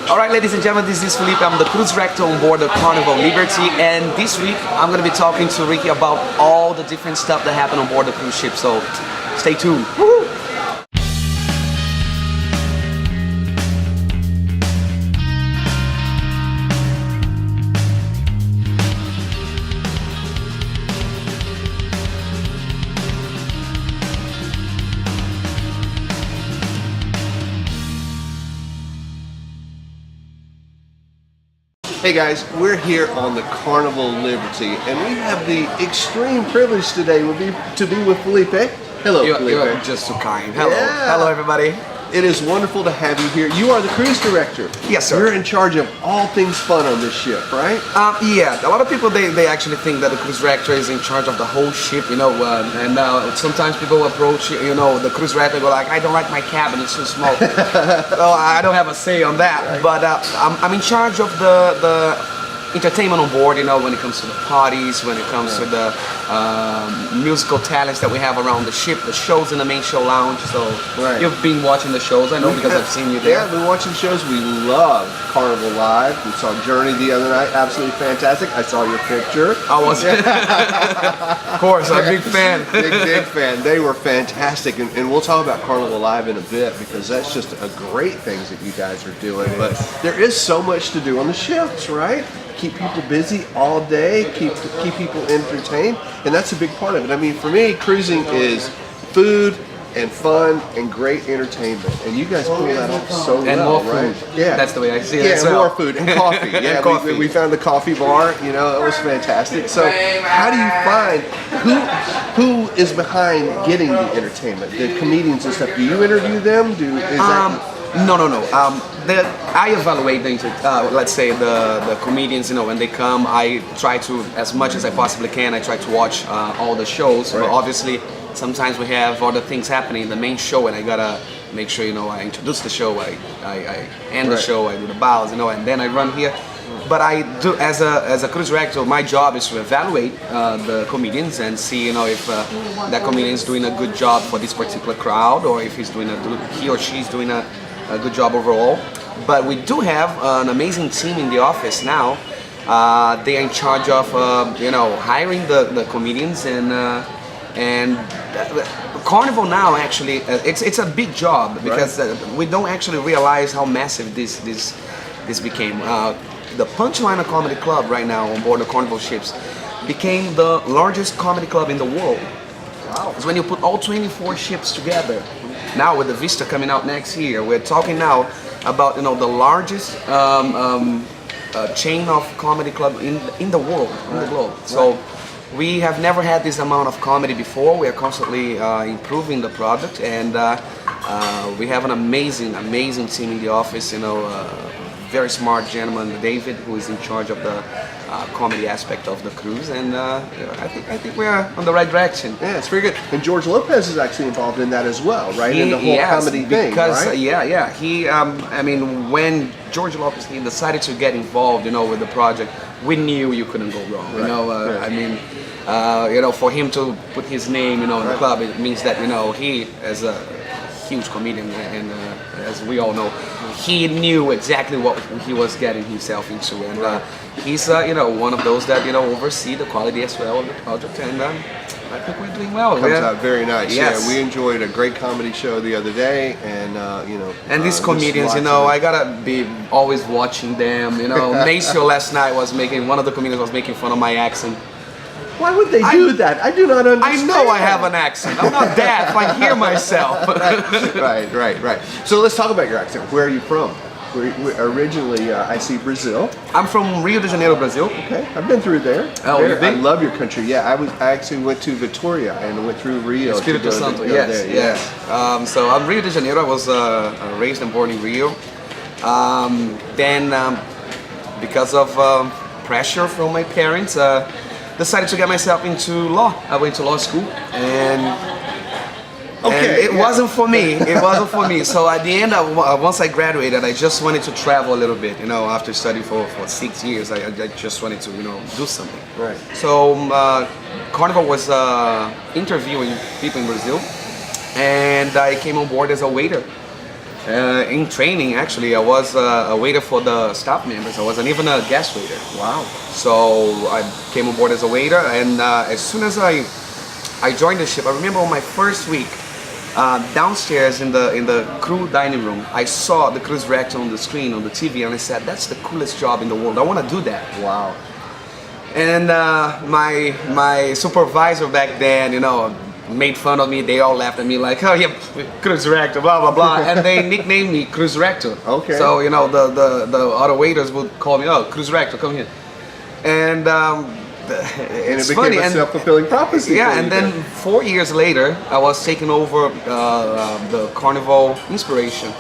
Alright, ladies and gentlemen, this is Filipe. I'm the cruise director on board the Carnival Liberty, and this week I'm going to be talking to Ricky about all the different stuff that happen on board the cruise ship, so stay tuned. Woo-hoo! Hey guys, we're here on the Carnival Liberty, and we have the extreme privilege today to be with Filipe. Hello, Filipe. You're just so kind. Hello. Yeah. Hello, everybody. It is wonderful to have you here. You are the cruise director. Yes, sir. You're in charge of all things fun on this ship, right? Yeah, a lot of people, they actually think that the cruise director is in charge of the whole ship, and sometimes people approach, the cruise director go like, I don't like my cabin, it's too small. Well, I don't have a say on that, right. But I'm in charge of the entertainment on board, when it comes to the parties, when it comes to the musical talents that we have around the ship, the shows in the main show lounge. So You've been watching the shows, I know, because I've seen you there. Yeah, I've been watching shows. We love Carnival Live. We saw Journey the other night, absolutely fantastic. I saw your picture. I was. Of course, I'm a big fan. Big fan. They were fantastic, and we'll talk about Carnival Live in a bit because that's just a great things that you guys are doing. But there is so much to do on the ships, right? Keep people busy all day, keep people entertained, and that's a big part of it. I mean, for me, cruising is food and fun and great entertainment, and you guys pull that off so well, and more right? Food. Yeah, that's the way I see it. Yeah, and more food and coffee. Yeah, coffee. We found the coffee bar. It was fantastic. So, how do you find who is behind getting the entertainment? The comedians and stuff. Do you interview them? No. I evaluate let's say the comedians, when they come, I try to, as much as I possibly can, I try to watch all the shows. Right. But obviously, sometimes we have other things happening in the main show, and I gotta make sure, I introduce the show, I end the show, I do the bows, and then I run here. But I do, as a cruise director, my job is to evaluate the comedians and see, if that comedian is doing a good job for this particular crowd, or if he or she's doing a good job overall. But we do have an amazing team in the office now. They are in charge of hiring the comedians, and Carnival now actually it's a big job because we don't actually realize how massive this became. The Punchline Comedy Club right now on board the Carnival ships became the largest comedy club in the world. Wow! It's when you put all 24 ships together. Now with the Vista coming out next year, we're talking now about the largest chain of comedy club in the world, in the globe. So we have never had this amount of comedy before. We are constantly improving the product, and we have an amazing team in the office. Very smart gentleman, David, who is in charge of the comedy aspect of the cruise, and I think we're on the right direction. Yeah, it's very good. And George Lopez is actually involved in that as well, right? In the whole comedy thing, right? He, when George Lopez decided to get involved, with the project, we knew you couldn't go wrong. For him to put his name, in the club, it means that he, as a huge comedian, and as we all know, he knew exactly what he was getting himself into, and he's one of those that oversee the quality as well of the project, and I think we're doing well. Comes out very nice. Yes. Yeah, we enjoyed a great comedy show the other day, and And these comedians, I gotta be always watching them. Maceo last night one of the comedians was making fun of my accent. Why would they do that? I do not understand. I know I have an accent. I'm not deaf. I hear myself. Right. So let's talk about your accent. Where are you from? Originally, I see Brazil. I'm from Rio de Janeiro, Brazil. Okay, I've been through there. Oh, you've been? I love your country. Yeah, I actually went to Vitoria and went through Rio. Espírito Santo, yes. So I'm Rio de Janeiro. I was raised and born in Rio. Then, because of pressure from my parents, decided to get myself into law. I went to law school, and it wasn't for me. It wasn't for me. So at the end, once I graduated, I just wanted to travel a little bit. After studying for 6 years, I just wanted to do something. Right. So Carnival was interviewing people in Brazil, and I came on board as a waiter. In training, actually, I was a waiter for the staff members. I wasn't even a guest waiter. Wow. So I came on board as a waiter, and as soon as I joined the ship, I remember on my first week, downstairs in the crew dining room, I saw the cruise director on the screen, on the TV, and I said, that's the coolest job in the world. I want to do that. Wow. And my supervisor back then, you know, made fun of me. They all laughed at me like, oh yeah, cruise director, blah blah blah, and they nicknamed me cruise director. Okay. So you know the other waiters would call me, oh, cruise director, come here. And it's it became funny, a self-fulfilling prophecy. Yeah, and then 4 years later, I was taking over the Carnival Inspiration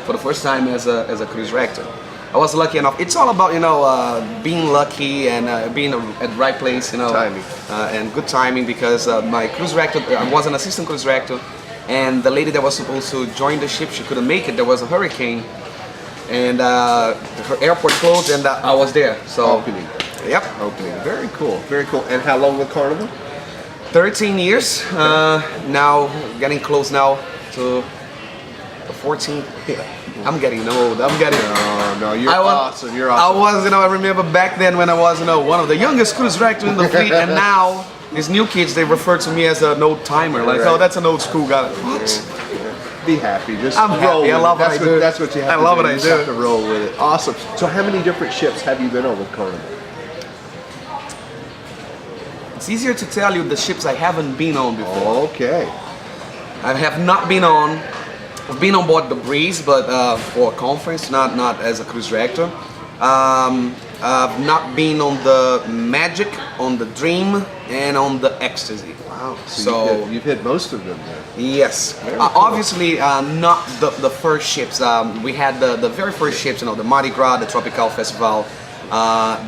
for the first time as a cruise director. I was lucky enough. It's all about, you know, being lucky and being at the right place, you know, timing, and good timing, because my cruise director, I was an assistant cruise director, and the lady that was supposed to join the ship, she couldn't make it. There was a hurricane, and her airport closed, and I was there. So opening. Yep. Opening. Very cool. Very cool. And how long with Carnival? 13 years. Now getting close now to 14. I'm getting old. I'm getting. No, you're awesome. You're awesome. I was, you know, I remember back then when I was, you know, one of the youngest cruise directors in the fleet, and now these new kids, they refer to me as an old timer. Like, oh, that's an old school guy. What? Be happy. Just I'm roll happy. I with love it. what I do. That's what you have to do. I love what I You do. just have to roll with it. Awesome. So how many different ships have you been on with Carnival? It's easier to tell you the ships I haven't been on before. Okay. I have not been on. I've been on board the Breeze, but for a conference, not as a cruise director. I've not been on the Magic, on the Dream, and on the Ecstasy. Wow. So you've hit most of them then. Yes. Very cool. Obviously, not the first ships. We had the very first ships, you know, the Mardi Gras, the Tropical Festival.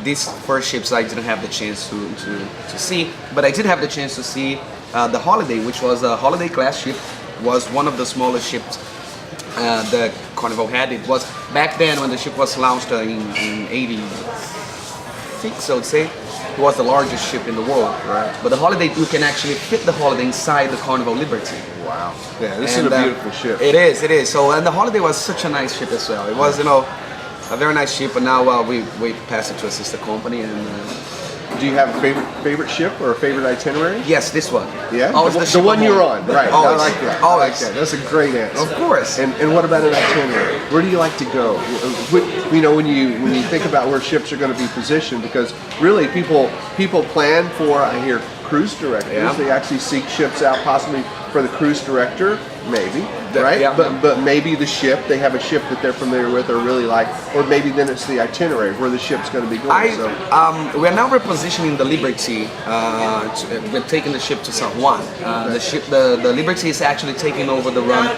These first ships I didn't have the chance to see, but I did have the chance to see the Holiday, which was a holiday class ship. Was one of the smallest ships that Carnival had. It was back then when the ship was launched in 86, I would say. It was the largest ship in the world. Right. But the Holiday, you can actually fit the Holiday inside the Carnival Liberty. Wow. Yeah, this is a beautiful ship. It is, it is. So, and the Holiday was such a nice ship as well. It was, you know, a very nice ship, but now we passed it to a sister company. And do you have a favorite ship or a favorite itinerary? yes, this one. Yeah, always the one you're on, right? Always. I like that. Always. I like that. That's a great answer. Of course. And what about an itinerary? Where do you like to go? You know, when you think about where ships are going to be positioned, because really people plan for, I hear, cruise directors. Yeah. They actually seek ships out possibly for the cruise director, maybe, right? Yeah. But maybe the ship, they have a ship that they're familiar with or really like, or maybe then it's the itinerary where the ship's going to be going. We're now repositioning the Liberty. We're taking the ship to San Juan. The Liberty is actually taking over the run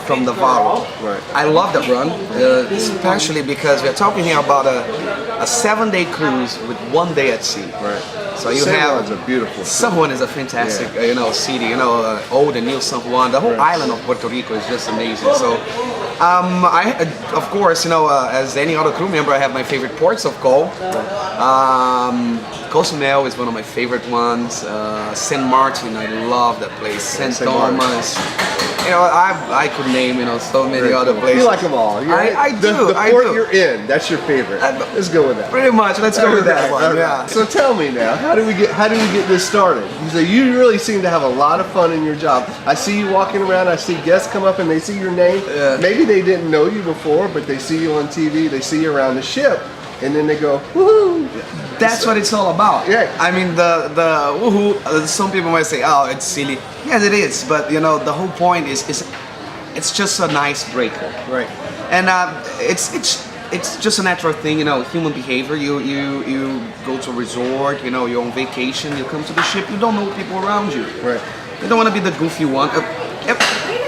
from the Varo. Right. I love that run, especially because we're talking here about a 7-day cruise with 1 day at sea. Right. So you San have Juan's a beautiful city. San Juan is a fantastic, you know, city. You know, old and new San Juan. The whole island of Puerto Rico is just amazing. So, of course, you know, as any other crew member, I have my favorite ports of call. Cozumel is one of my favorite ones. San Martin, I love that place. St. Thomas. You know, I could name, you know, so many other places. You like them all. I do. The port you're in, that's your favorite. Let's go with that. Pretty much. Let's go with that one. Okay. Yeah. So tell me now, how do we get this started? You really seem to have a lot of fun in your job. I see you walking around. I see guests come up and they see your name. Yeah. Maybe they didn't know you before, but they see you on TV. They see you around the ship, and then they go, woohoo! That's what it's all about. Yeah. I mean, the woohoo. Some people might say, "Oh, it's silly." Yes, it is. But you know, the whole point is it's just a nice breaker. Right. And it's just a natural thing, you know, human behavior. You go to a resort, you know, you're on vacation, you come to the ship, you don't know people around you. Right. You don't want to be the goofy one.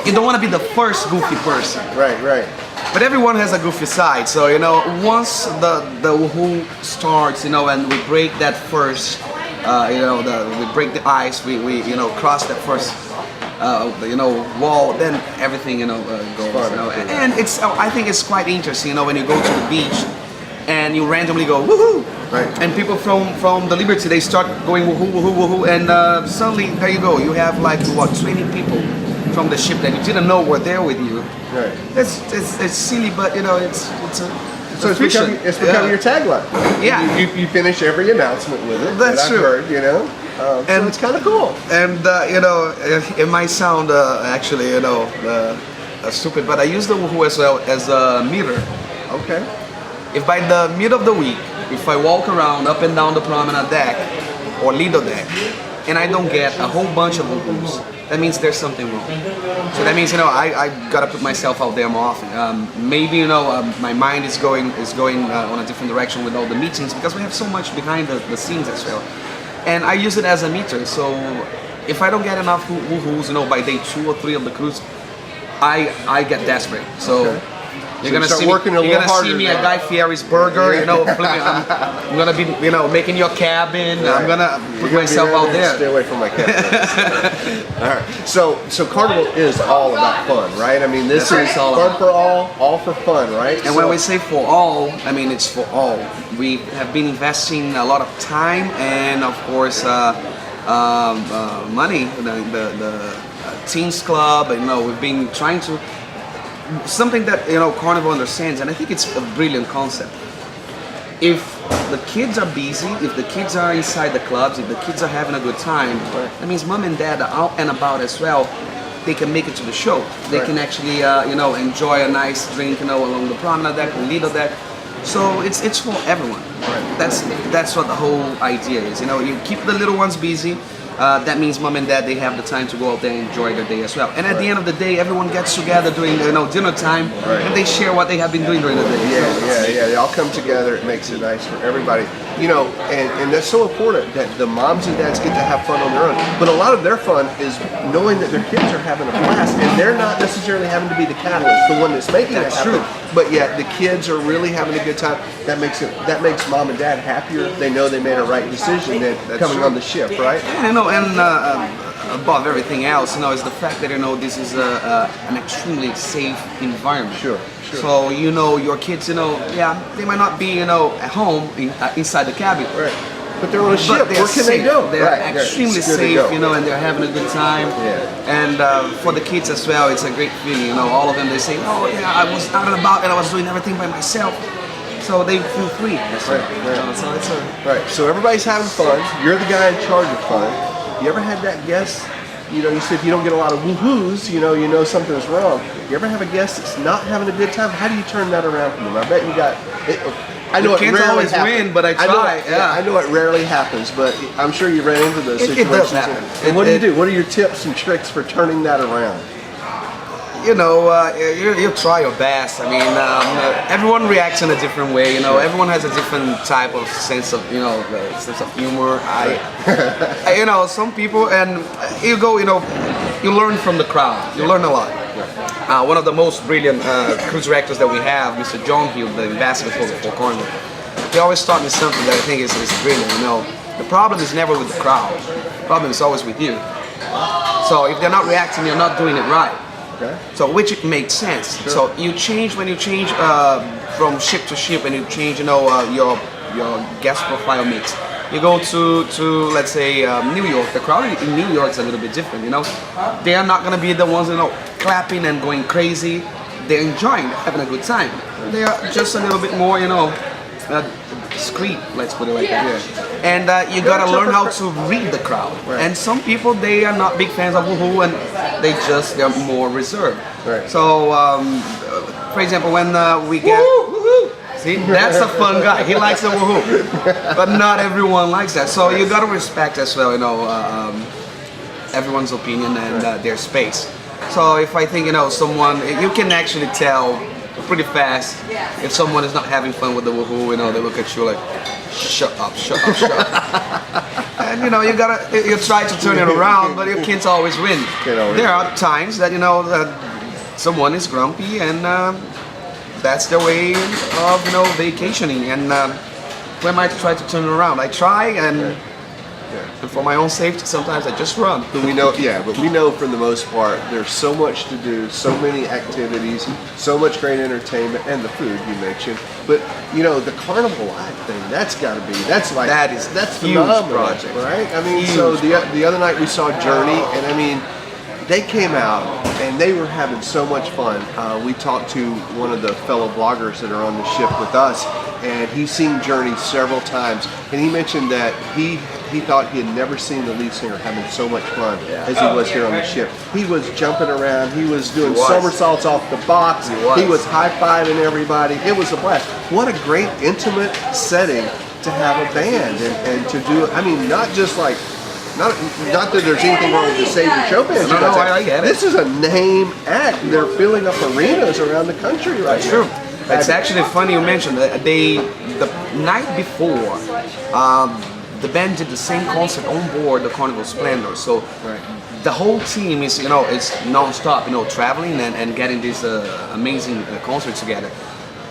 You don't want to be the first goofy person. Right. Right. But everyone has a goofy side, so you know, once the woohoo starts, you know, and we break that first, you know, we break the ice, we you know, cross that first, you know, wall, then everything, you know, goes. You know, and it's, I think it's quite interesting, you know, when you go to the beach and you randomly go woohoo, Right. and people from the Liberty, they start going woohoo, woohoo, woohoo, and suddenly there you go, you have like what, 20 people from the ship that you didn't know were there with you. Right. It's silly, but you know it's So it's become your tagline. Yeah. You finish every announcement with it. That's that true. I've heard, you know. And so it's kind of cool. And you know, it might sound actually, you know, stupid, but I use the woohoo as well as a meter. Okay. If by the mid of the week, if I walk around up and down the promenade deck or Lido deck, and I don't get a whole bunch of woohoos, that means there's something wrong. So that means, you know, I gotta put myself out there more often. Maybe, you know, my mind is going on a different direction with all the meetings because we have so much behind the scenes as well. And I use it as a meter. So if I don't get enough woohoos, you know, by day 2 or 3 of the cruise, I get desperate. So. Okay. You're gonna see me at Guy Fieri's Burger, you know. I'm gonna be, you know, making your cabin. Right. I'm gonna put myself out there. Stay away from my cabin. All right. So Carnival is all about fun, right? I mean, this is fun for all for fun, right? And when we say for all, I mean it's for all. We have been investing a lot of time and, of course, money. The Teens Club, you know, we've been trying to. Something that, you know, Carnival understands, and I think it's a brilliant concept. If the kids are busy, if the kids are inside the clubs, if the kids are having a good time, that means mom and dad are out and about as well. They can make it to the show. They can actually, you know, enjoy a nice drink, you know, along the promenade deck, the Lido deck. So it's for everyone. That's what the whole idea is. You know, you keep the little ones busy. That means mom and dad, they have the time to go out there and enjoy their day as well. And at the end of the day, everyone gets together during, you know, dinner time, and they share what they have been doing during the day. Yeah. They all come together. It makes it nice for everybody. You know, and that's so important that the moms and dads get to have fun on their own. But a lot of their fun is knowing that their kids are having a blast, and they're not necessarily having to be the catalyst, the one that's making it happen. But yet the kids are really having a good time. That makes mom and dad happier. They know they made a right decision than coming on the ship, right? Yeah, you know, and above everything else, you know, is the fact that, you know, this is an extremely safe environment. Sure. So, you know, your kids, you know, they might not be, you know, at home inside the cabin. Right. But they're on a ship. Where can they go? They're extremely safe, you know, and they're having a good time. Yeah. And for the kids as well, it's a great feeling. You know, all of them, they say, oh yeah, I was out and about and I was doing everything by myself. So they feel free. Right. So everybody's having fun. You're the guy in charge of fun. You ever had that guest? You know, you said if you don't get a lot of woohoos, you know something's wrong. You ever have a guest that's not having a good time? How do you turn that around for them? I bet you got. I know it rarely always win, but I try. I know it rarely happens, but I'm sure you ran into those situations. It does happen. And what do you do? What are your tips and tricks for turning that around? You know, you try your best. I mean, everyone reacts in a different way. You know, everyone has a different type of sense of, you know, sense of humor. You know, some people, and you go, you know, you learn from the crowd. You learn a lot. One of the most brilliant cruise directors that we have, Mr. John Hill, the ambassador for Carnival, he always taught me something that I think is brilliant. You know, the problem is never with the crowd. The problem is always with you. So if they're not reacting, you're not doing it right. Okay. So which makes sense. Sure. So you change when you change from ship to ship, and you change, you know, your guest profile mix. You go to let's say New York. The crowd in New York is a little bit different. You know, they are not gonna be the ones, you know, clapping and going crazy. They're enjoying, having a good time. They are just a little bit more, you know, discreet. Let's put it like that. Yeah. And you gotta learn how to read the crowd. Right. And some people, they are not big fans of woohoo, and they're more reserved. Right. So, for example, when we get woohoo, see, that's a fun guy. He likes the woohoo, but not everyone likes that. So you gotta respect as well, you know, everyone's opinion and their space. So if I think, you know, someone, you can actually tell pretty fast if someone is not having fun with the woohoo. You know, they look at you like, shut up. And you know, you try to turn it around, but you can't always win. There are times that, you know, that someone is grumpy, and that's their way of, you know, vacationing. And who am I to try to turn it around? I try, and for my own safety, sometimes I just run. But we know for the most part, there's so much to do, so many activities, so much great entertainment, and the food you mentioned. But you know, the Carnival Live thing, that's that's phenomenal, project, right? I mean, so the other night we saw Journey, and I mean, They came out and they were having so much fun. We talked to one of the fellow bloggers that are on the ship with us, and he's seen Journey several times, and he mentioned that he thought he had never seen the lead singer having so much fun as he was here on the ship. He was jumping around, he was doing somersaults off the box, he was high-fiving everybody. It was a blast. What a great intimate setting to have a band and to do, I mean, not just like, not that there's anything wrong with the Save Your Show band. No, I get it. This is a name act. They're filling up arenas around the country right now. True. It's actually funny you mentioned that the night before, the band did the same concert on board the Carnival Splendor. So the whole team is, it's non-stop, traveling and getting these amazing concerts together.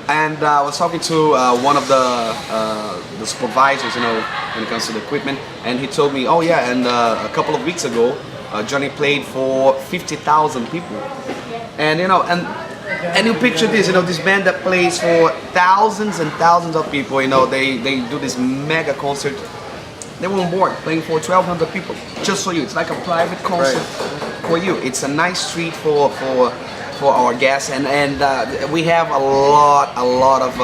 And I was talking to one of the supervisors, when it comes to the equipment, and he told me, oh yeah, and a couple of weeks ago, Johnny played for 50,000 people. And and you picture this, this band that plays for thousands and thousands of people, they do this mega concert. They were on board playing for 1,200 people, just for you. It's like a private concert for you. It's a nice treat for our guests, and we have a lot of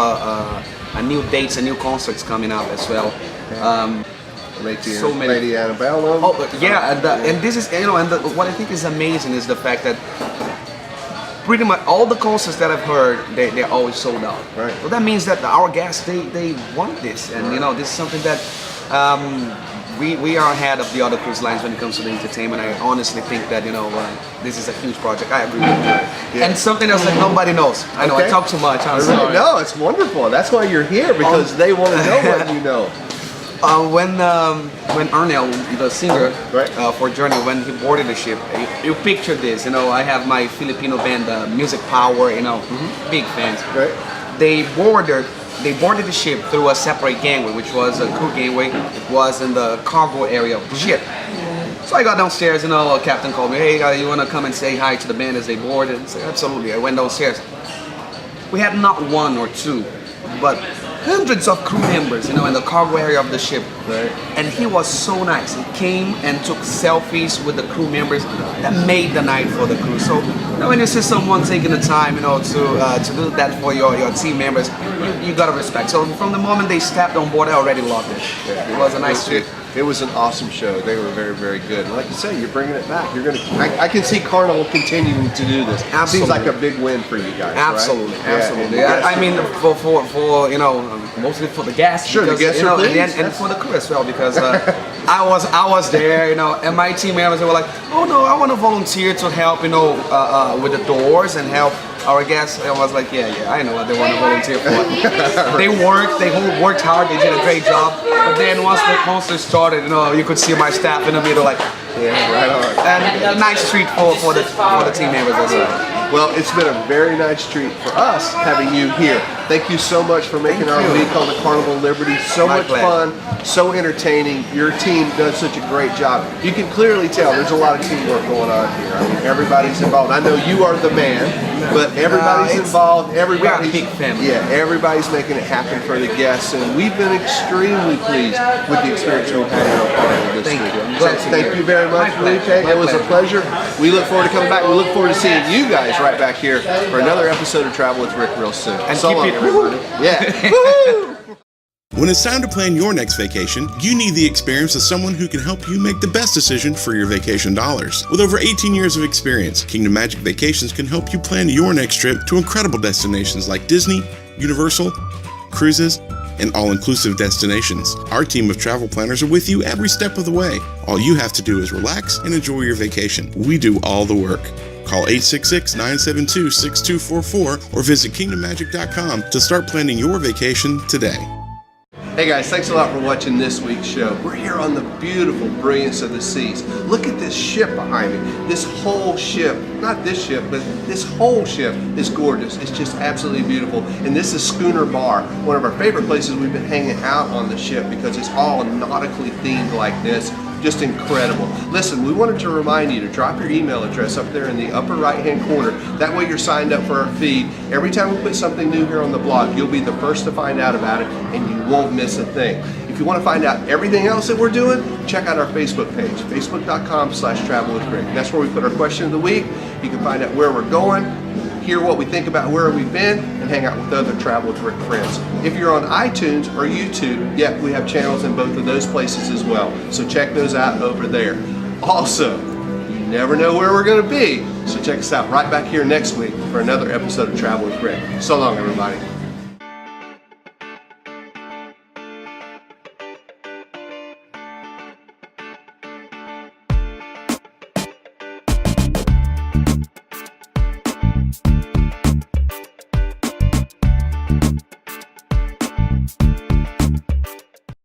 new dates and new concerts coming up as well. So many. Lady Annabelle. Oh yeah, and this is what I think is amazing is the fact that pretty much all the concerts that I've heard, they're always sold out. Right. So that means that our guests they want this, and this is something that. We are ahead of the other cruise lines when it comes to the entertainment. I honestly think that this is a huge project. I agree with you. Yeah. And something else that nobody knows. I know I talk too much. I'm sorry. No, it's wonderful. That's why you're here, because they want to know what you know. When Ernell, the singer for Journey, when he boarded the ship, you picture this. I have my Filipino band, Music Power. Big fans. Right. They boarded the ship through a separate gangway, which was a crew gangway. It was in the cargo area of the ship. So I got downstairs, a captain called me, hey, you want to come and say hi to the band as they boarded? I said, absolutely. I went downstairs. We had not one or two, but hundreds of crew members, in the cargo area of the ship. Right. And he was so nice. He came and took selfies with the crew members that made the night for the crew. So when you see someone taking the time, to do that for your team members, you gotta respect. So from the moment they stepped on board, I already loved it. It was a nice treat. It was an awesome show. They were very, very good. And like you say, you're bringing it back. You're I can see Carnival continuing to do this. Absolutely. Seems like a big win for you guys. Absolutely, right? absolutely. Yeah, I mean, for mostly for the guests. Sure, because, the guests are pleased. and for the crew as well, because I was there, and my team members were like, oh no, I want to volunteer to help, with the doors and help our guests. I was like, yeah, I know what they want to volunteer for. They worked hard, they did a great job. But then once the concert started, you could see my staff in the middle, like, yeah, right on. And a nice treat for the team members as well. Well, it's been a very nice treat for us having you here. Thank you so much for making our week on the Carnival Liberty so much fun, so entertaining. Your team does such a great job. You can clearly tell there's a lot of teamwork going on here. I mean, everybody's involved. I know you are the man, but everybody's involved. Everybody's big family. Yeah, everybody's making it happen for the guests, and we've been extremely pleased with the experience we've had on Carnival this week. Thank you very much, Filipe. It was a pleasure. We look forward to coming back. We look forward to seeing you guys right back here for another episode of Travel with Rick real soon. And so keep it everybody. Yeah. When it's time to plan your next vacation, you need the experience of someone who can help you make the best decision for your vacation dollars. With over 18 years of experience, Kingdom Magic Vacations can help you plan your next trip to incredible destinations like Disney, Universal, cruises, and all-inclusive destinations. Our team of travel planners are with you every step of the way. All you have to do is relax and enjoy your vacation. We do all the work. Call 866-972-6244 or visit kingdommagic.com to start planning your vacation today. Hey guys, thanks a lot for watching this week's show. We're here on the beautiful brilliance of the seas. Look at this ship behind me. This whole ship, not this ship, but this whole ship is gorgeous. It's just absolutely beautiful. And this is Schooner Bar, one of our favorite places we've been hanging out on the ship because it's all nautically themed like this. Just incredible. Listen, we wanted to remind you to drop your email address up there in the upper right-hand corner. That way you're signed up for our feed. Every time we put something new here on the blog, you'll be the first to find out about it and you won't miss a thing. If you want to find out everything else that we're doing, check out our Facebook page, facebook.com/Travel with Rick. That's where we put our question of the week. You can find out where we're going, hear what we think about where we've been, and hang out with other Travel with Rick friends. If you're on iTunes or YouTube, we have channels in both of those places as well. So check those out over there. Also, you never know where we're going to be, so check us out right back here next week for another episode of Travel with Rick. So long, everybody.